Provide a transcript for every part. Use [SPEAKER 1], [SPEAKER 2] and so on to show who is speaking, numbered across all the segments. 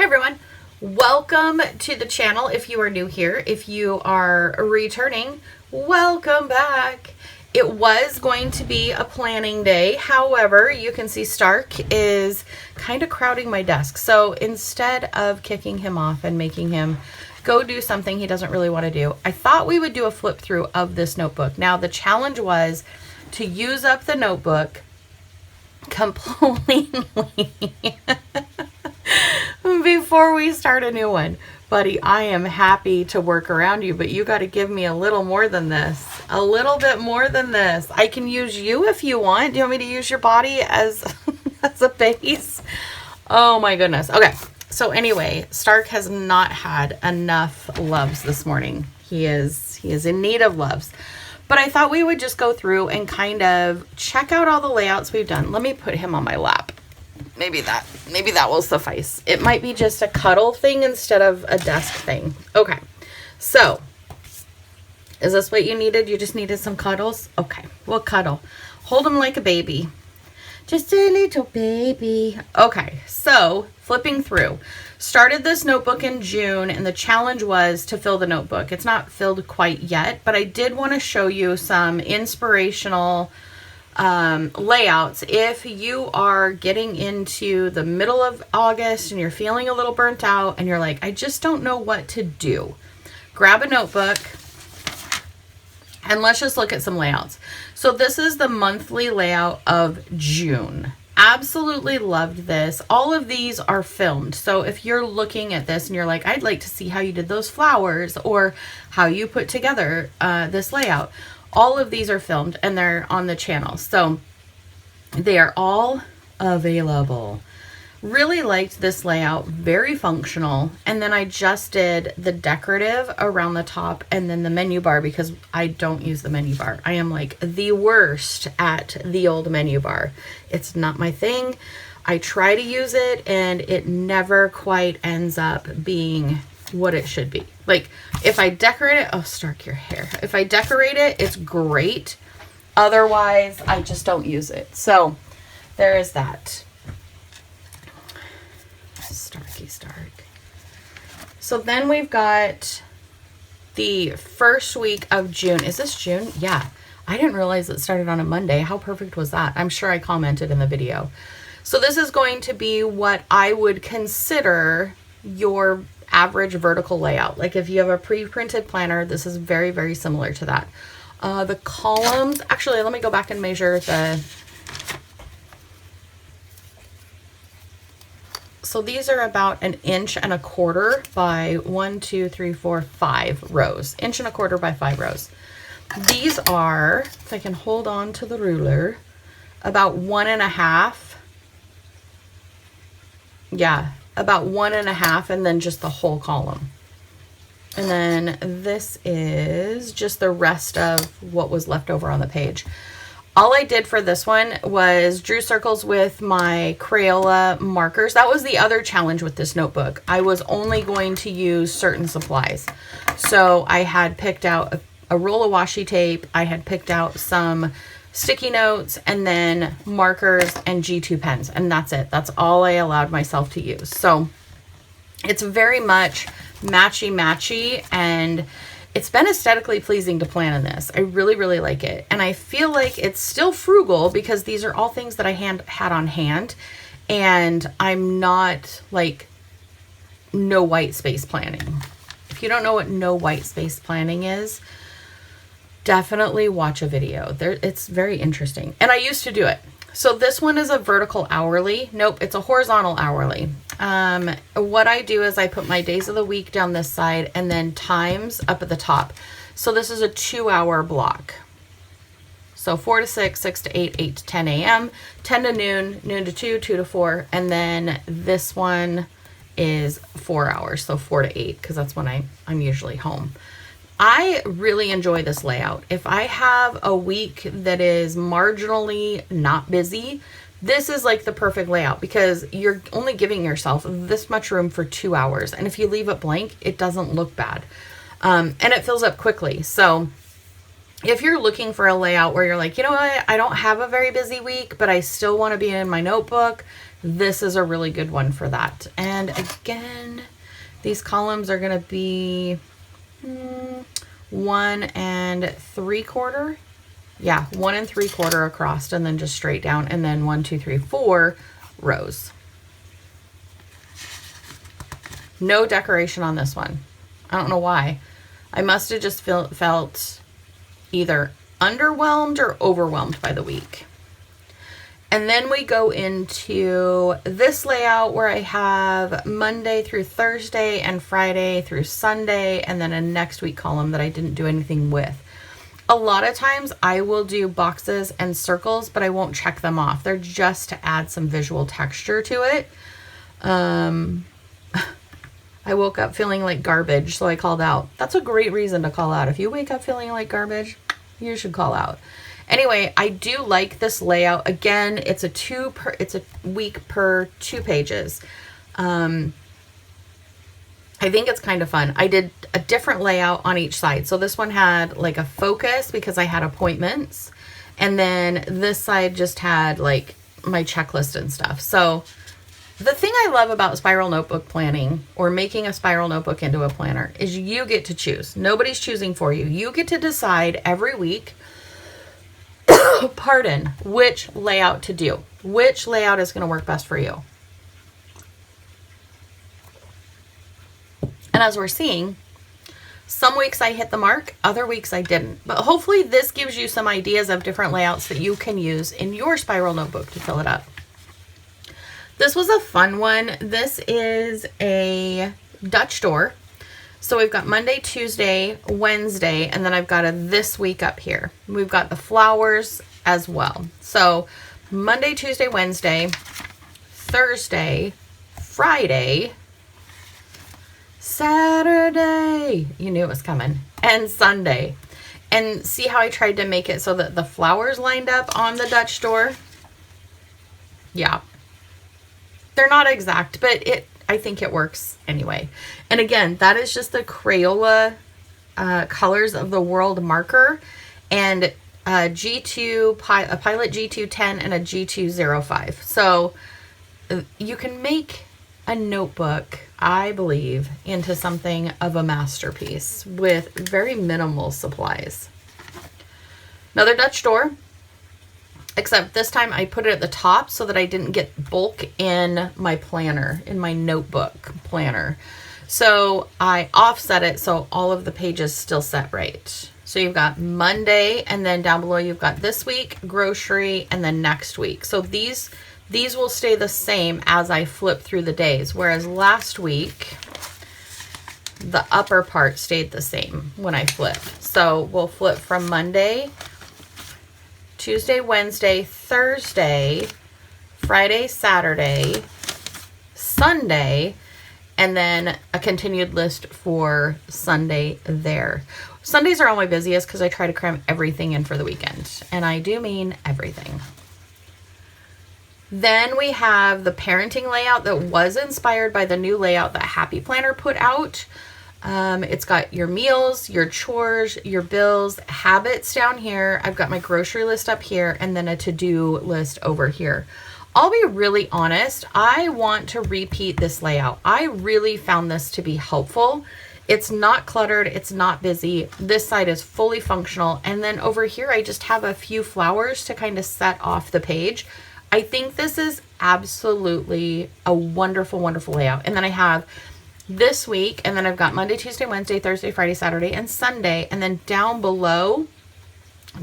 [SPEAKER 1] everyone, welcome to the channel. If you are new here, if you are returning, welcome back. It was going to be a planning day. However, you can see Stark is kind of crowding my desk. So instead of kicking him off and making him go do something he doesn't really want to do, I thought we would do a flip through of this notebook. Now, the challenge was to use up the notebook completely before we start a new one. Buddy, I am happy to work around you, but you got to give me a little more than this. A little bit more than this. I can use you if you want. Do you want me to use your body as, as a base? Oh my goodness. Okay. So anyway, Stark has not had enough loves this morning. He is in need of loves. But I thought we would just go through and kind of check out all the layouts we've done. Let me put him on my lap. Maybe that will suffice. It might be just a cuddle thing instead of a desk thing. Okay. So, is this what you needed? You just needed some cuddles? Okay. We'll cuddle. Hold him like a baby. Just a little baby. Okay. So, flipping through. Started this notebook in June, and the challenge was to fill the notebook. It's not filled quite yet, but I did want to show you some inspirational layouts. If you are getting into the middle of August and you're feeling a little burnt out and you're like, I just don't know what to do, grab a notebook and let's just look at some layouts. So this is the monthly layout of June. Absolutely loved this. All of these are filmed. So if you're looking at this and you're like, I'd like to see how you did those flowers or how you put together this layout, all of these are filmed and they're on the channel. So they are all available. Really liked this layout, very functional. And then I just did the decorative around the top and then the menu bar because I don't use the menu bar. I am like the worst at the old menu bar. It's not my thing. I try to use it and it never quite ends up being what it should be. Like if I decorate it, oh, Stark, your hair. If I decorate it, it's great. Otherwise, I just don't use it. So there is that. Starky Stark. So then we've got the first week of June. Is this June? Yeah. I didn't realize it started on a Monday. How perfect was that? I'm sure I commented in the video. So this is going to be what I would consider your average vertical layout. Like if you have a pre-printed planner, this is very, very similar to that. The columns, actually, let me go back and measure the... So these are about 1.25 inches by 1, 2, 3, 4, 5 rows. 1.25 inches by 5 rows. These are, if I can hold on to the ruler, about 1.5. Yeah, about 1.5, and then just the whole column. And then this is just the rest of what was left over on the page. All I did for this one was drew circles with my Crayola markers. That was the other challenge with this notebook. I was only going to use certain supplies. So I had picked out a roll of washi tape. I had picked out some sticky notes and then markers and G2 pens. And that's it. That's all I allowed myself to use. So it's very much matchy-matchy, and it's been aesthetically pleasing to plan in this. I really, really like it. And I feel like it's still frugal because these are all things that I had on hand. And I'm not like no white space planning. If you don't know what no white space planning is, definitely watch a video. It's very interesting. And I used to do it. So this one is a vertical hourly. Nope, it's a horizontal hourly. What I do is I put my days of the week down this side and then times up at the top. So this is a 2-hour block. So 4 to 6, 6 to 8, 8 to 10 a.m., 10 to noon, noon to 2, 2 to 4. And then this one is 4 hours. So 4 to 8, because that's when I'm usually home. I really enjoy this layout. If I have a week that is marginally not busy, this is like the perfect layout because you're only giving yourself this much room for 2 hours. And if you leave it blank, it doesn't look bad. And it fills up quickly. So if you're looking for a layout where you're like, you know what, I don't have a very busy week, but I still want to be in my notebook, this is a really good one for that. And again, these columns are going to be 1 3/4. Yeah, 1 3/4 across, and then just straight down, and then 1, 2, 3, 4 rows. No decoration on this one. I don't know why. I must have just felt either underwhelmed or overwhelmed by the week. And then we go into this layout where I have Monday through Thursday and Friday through Sunday, and then a next week column that I didn't do anything with. A lot of times I will do boxes and circles, but I won't check them off. They're just to add some visual texture to it. I woke up feeling like garbage, so I called out. That's a great reason to call out. If you wake up feeling like garbage, you should call out. Anyway, I do like this layout. Again, it's a week per 2 pages. I think it's kind of fun. I did a different layout on each side. So this one had like a focus because I had appointments. And then this side just had like my checklist and stuff. So the thing I love about spiral notebook planning, or making a spiral notebook into a planner, is you get to choose. Nobody's choosing for you. You get to decide every week, pardon, which layout to do. Which layout is going to work best for you. And as we're seeing, some weeks I hit the mark, other weeks I didn't. But hopefully this gives you some ideas of different layouts that you can use in your spiral notebook to fill it up. This was a fun one. This is a Dutch door. So we've got Monday, Tuesday, Wednesday, and then I've got a this week up here. We've got the flowers as well. So Monday, Tuesday, Wednesday, Thursday, Friday, Saturday, you knew it was coming, and Sunday. And see how I tried to make it so that the flowers lined up on the Dutch door? Yeah. They're not exact, but I think it works anyway. And again, that is just the Crayola Colors of the World marker, and a Pilot G210 and a G205. So you can make a notebook, I believe, into something of a masterpiece with very minimal supplies. Another Dutch door, except this time I put it at the top so that I didn't get bulk in my planner, in my notebook planner. So I offset it so all of the pages still set right. So you've got Monday, and then down below you've got this week, grocery, and then next week. So these will stay the same as I flip through the days, whereas last week the upper part stayed the same when I flipped. So we'll flip from Monday, Tuesday, Wednesday, Thursday, Friday, Saturday, Sunday, and then a continued list for Sunday there. Sundays are all my busiest because I try to cram everything in for the weekend, and I do mean everything. Then we have the parenting layout that was inspired by the new layout that Happy Planner put out. It's got your meals, your chores, your bills, habits down here. I've got my grocery list up here, and then a to-do list over here. I'll be really honest, I want to repeat this layout. I really found this to be helpful. It's not cluttered, it's not busy. This side is fully functional. And then over here, I just have a few flowers to kind of set off the page. I think this is absolutely a wonderful, wonderful layout. And then I have this week, and then I've got Monday, Tuesday, Wednesday, Thursday, Friday, Saturday, and Sunday. And then down below,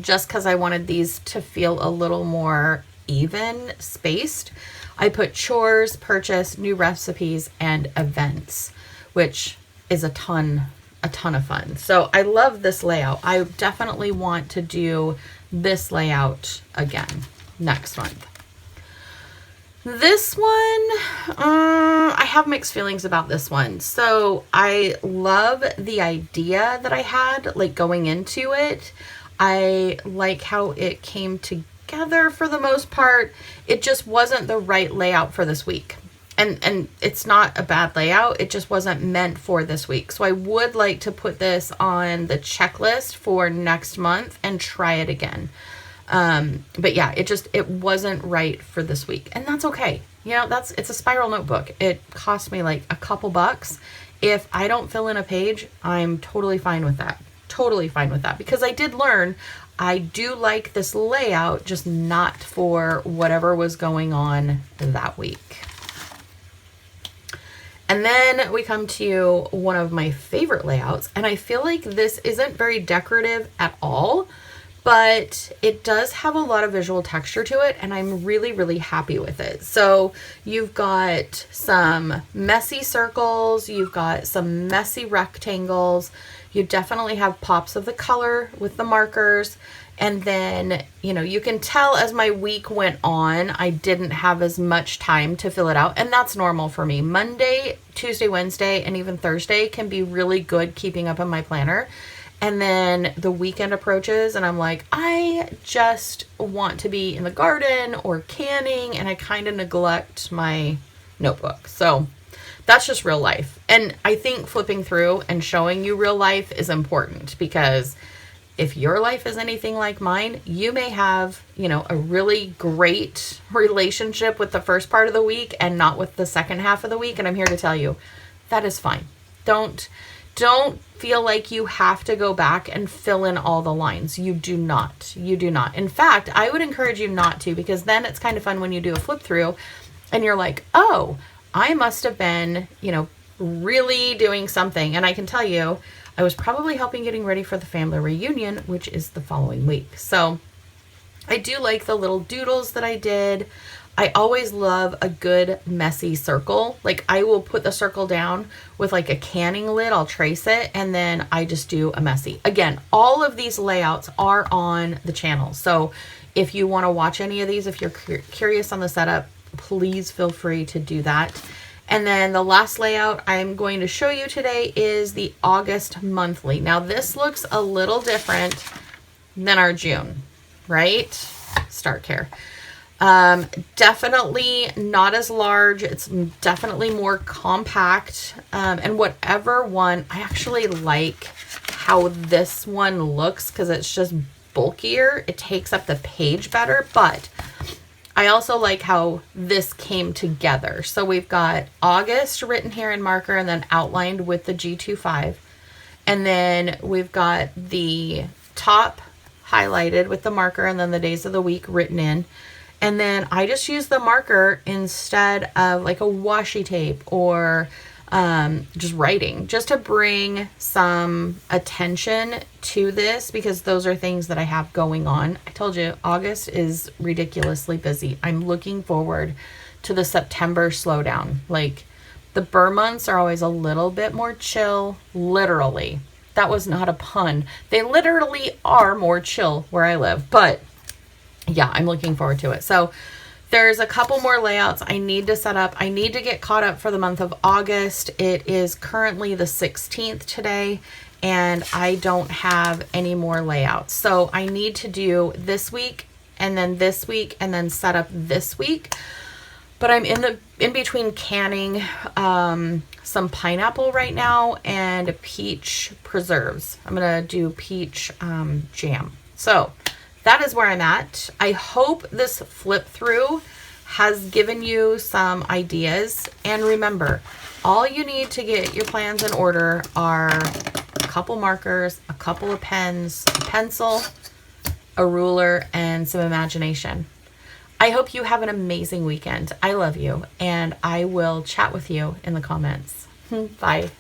[SPEAKER 1] just because I wanted these to feel a little more even spaced, I put chores, purchase, new recipes, and events, which is a ton of fun. So I love this layout. I definitely want to do this layout again next month. This one, I have mixed feelings about this one. So I love the idea that I had, like, going into it. I like how it came together for the most part. It just wasn't the right layout for this week. And it's not a bad layout. It just wasn't meant for this week. So I would like to put this on the checklist for next month and try it again. But yeah, it wasn't right for this week, and that's okay. You know, it's a spiral notebook. It cost me like a couple bucks. If I don't fill in a page, I'm totally fine with that. Totally fine with that, because I did learn I do like this layout, just not for whatever was going on that week. And then we come to one of my favorite layouts, and I feel like this isn't very decorative at all, but it does have a lot of visual texture to it, and I'm really, really happy with it. So you've got some messy circles, you've got some messy rectangles, you definitely have pops of the color with the markers, and then, you know, you can tell as my week went on, I didn't have as much time to fill it out, and that's normal for me. Monday, Tuesday, Wednesday, and even Thursday can be really good keeping up in my planner. And then the weekend approaches and I'm like, I just want to be in the garden or canning, and I kind of neglect my notebook. So that's just real life. And I think flipping through and showing you real life is important, because if your life is anything like mine, you may have, you know, a really great relationship with the first part of the week and not with the second half of the week. And I'm here to tell you that is fine. Don't feel like you have to go back and fill in all the lines. You do not. You do not. In fact, I would encourage you not to, because then it's kind of fun when you do a flip through and you're like, oh, I must have been, you know, really doing something. And I can tell you, I was probably helping getting ready for the family reunion, which is the following week. So I do like the little doodles that I did. I always love a good messy circle. Like, I will put the circle down with like a canning lid, I'll trace it, and then I just do a messy. Again, all of these layouts are on the channel. So if you want to watch any of these, if you're curious on the setup, please feel free to do that. And then the last layout I'm going to show you today is the August monthly. Now this looks a little different than our June, right? Start care. Definitely not as large. It's definitely more compact. And whatever one, I actually like how this one looks, because it's just bulkier. It takes up the page better, but I also like how this came together. So we've got August written here in marker and then outlined with the G25. And then we've got the top highlighted with the marker and then the days of the week written in. And then I just use the marker instead of like a washi tape or just writing, just to bring some attention to this, because those are things that I have going on. I told you August is ridiculously busy. I'm looking forward to the September slowdown. Like, the Burr months are always a little bit more chill, literally. That was not a pun. They literally are more chill where I live, but yeah, I'm looking forward to it. So there's a couple more layouts I need to set up. I need to get caught up for the month of August. It is currently the 16th today, and I don't have any more layouts. So I need to do this week and then this week and then set up this week. But I'm in between canning some pineapple right now and peach preserves. I'm gonna do peach jam. So that is where I'm at. I hope this flip through has given you some ideas. And remember, all you need to get your plans in order are a couple markers, a couple of pens, a pencil, a ruler, and some imagination. I hope you have an amazing weekend. I love you, and I will chat with you in the comments. Bye.